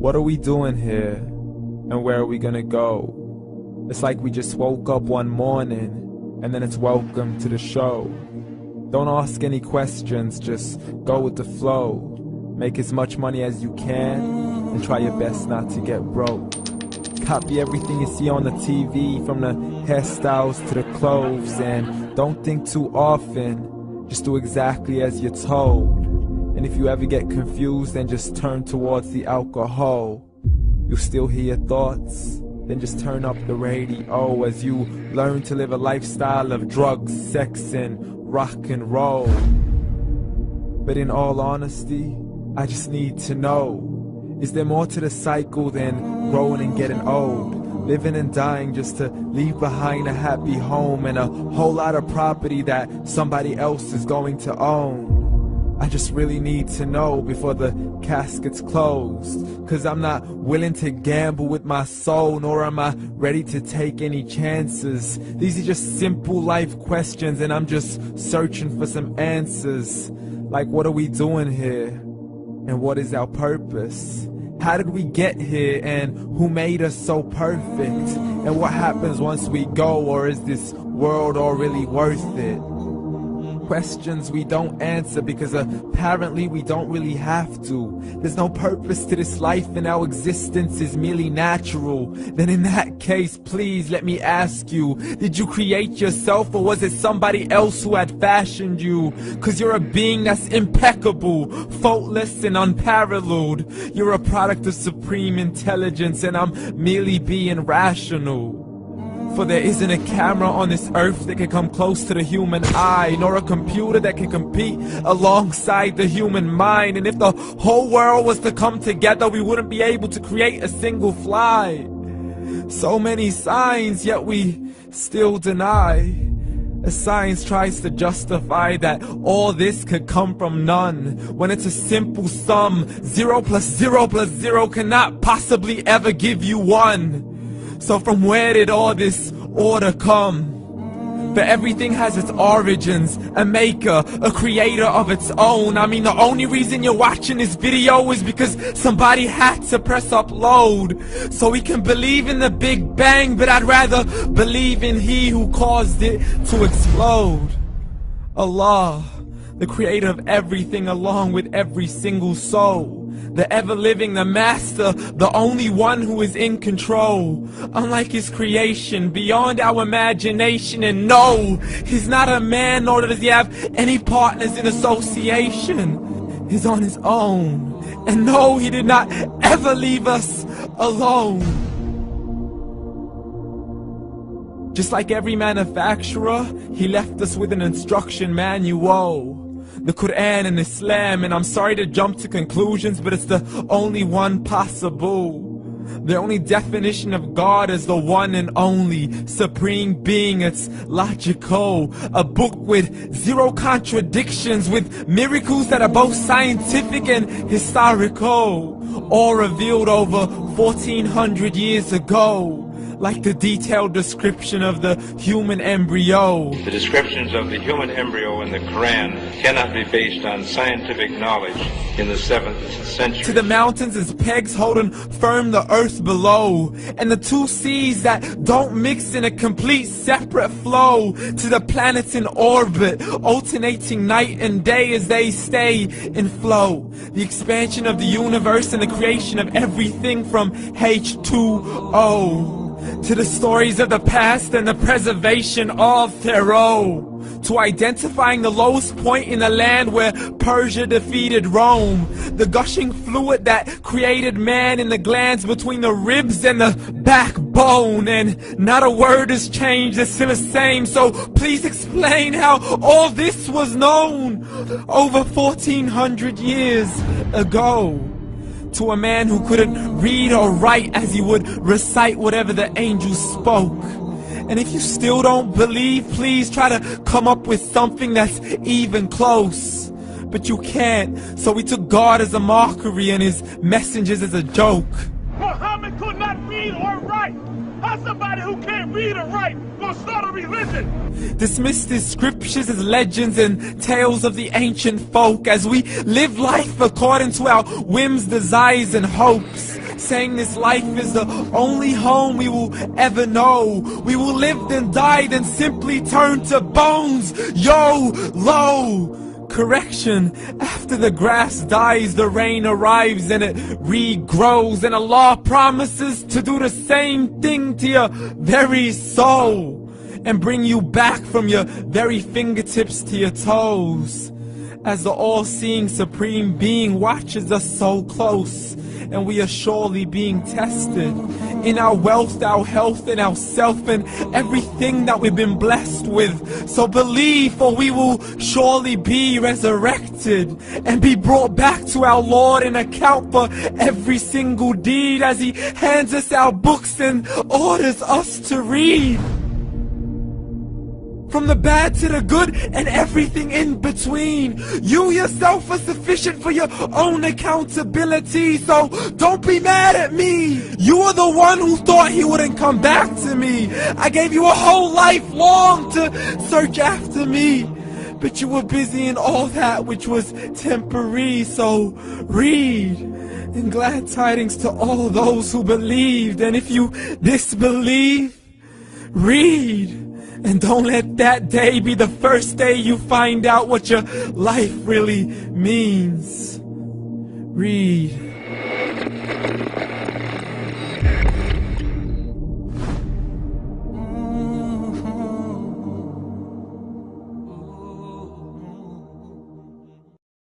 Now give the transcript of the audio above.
What are we doing here? And where are we gonna go? It's like we just woke up one morning and then it's welcome to the show. Don't ask any questions, just go with the flow. Make as much money as you can and try your best not to get broke. Copy everything you see on the TV, from the hairstyles to the clothes, and don't think too often, just do exactly as you're told. And if you ever get confused, then just turn towards the alcohol. You'll still hear your thoughts, then just turn up the radio as you learn to live a lifestyle of drugs, sex, and rock and roll. But in all honesty, I just need to know, is there more to the cycle than growing and getting old? Living and dying just to leave behind a happy home and a whole lot of property that somebody else is going to own. I just really need to know before the casket's closed, 'cause I'm not willing to gamble with my soul, nor am I ready to take any chances. These are just simple life questions and I'm just searching for some answers. Like, what are we doing here? And what is our purpose? How did we get here, and who made us so perfect? And what happens once we go, or is this world all really worth it? Questions we don't answer because apparently we don't really have to. There's no purpose to this life and our existence is merely natural. Then in that case, please let me ask you, did you create yourself, or was it somebody else who had fashioned you? 'Cause you're a being that's impeccable, faultless and unparalleled. You're a product of supreme intelligence and I'm merely being rational. For there isn't a camera on this earth that can come close to the human eye, nor a computer that can compete alongside the human mind. And if the whole world was to come together, we wouldn't be able to create a single fly. So many signs, yet we still deny. As science tries to justify that all this could come from none, when it's a simple sum. 0 plus 0 plus 0 cannot possibly ever give you 1. So from where did all this order come? But everything has its origins, a maker, a creator of its own. I mean, the only reason you're watching this video is because somebody had to press upload. So we can believe in the Big Bang, but I'd rather believe in He who caused it to explode. Allah, the creator of everything along with every single soul. The ever-living, the master, the only one who is in control. Unlike his creation, beyond our imagination. And no, he's not a man, nor does he have any partners in association. He's on his own. And no, he did not ever leave us alone. Just like every manufacturer, he left us with an instruction manual. The Quran and Islam, and I'm sorry to jump to conclusions, but it's the only one possible. The only definition of God is the one and only supreme being. It's logical, a book with 0 contradictions, with miracles that are both scientific and historical, all revealed over 1400 years ago. Like the detailed description of the human embryo. The descriptions of the human embryo in the Quran cannot be based on scientific knowledge in the 7th century. To the mountains as pegs holding firm the earth below, and the 2 seas that don't mix in a complete separate flow. To the planets in orbit, alternating night and day as they stay in flow. The expansion of the universe and the creation of everything from H2O. To the stories of the past and the preservation of Pharaoh. To identifying the lowest point in the land where Persia defeated Rome. The gushing fluid that created man in the glands between the ribs and the backbone. And not a word has changed, it's still the same. So please explain how all this was known over 1400 years ago. To a man who couldn't read or write, as he would recite whatever the angels spoke. And if you still don't believe, please try to come up with something that's even close. But you can't, so we took God as a mockery and his messengers as a joke. Muhammad could not read or write. How's somebody who can't read or write gonna start a religion? Dismissed his scriptures as legends and tales of the ancient folk, as we live life according to our whims, desires, and hopes. saying this life is the only home we will ever know. We will live then die then simply turn to bones. YOLO! Correction, after the grass dies, the rain arrives and it regrows, and Allah promises to do the same thing to your very soul and bring you back from your very fingertips to your toes, as the all-seeing supreme being watches us so close, and we are surely being tested in our wealth, our health, and our self, and everything that we've been blessed with. So believe, for we will surely be resurrected and be brought back to our Lord and account for every single deed, as He hands us our books and orders us to read. From the bad to the good and everything in between. You yourself are sufficient for your own accountability, so don't be mad at me. You are the one who thought He wouldn't come back to me. I gave you a whole life long to search after me, but you were busy in all that which was temporary. So read, and glad tidings to all those who believed. And if you disbelieve, read. And don't let that day be the first day you find out what your life really means. Read.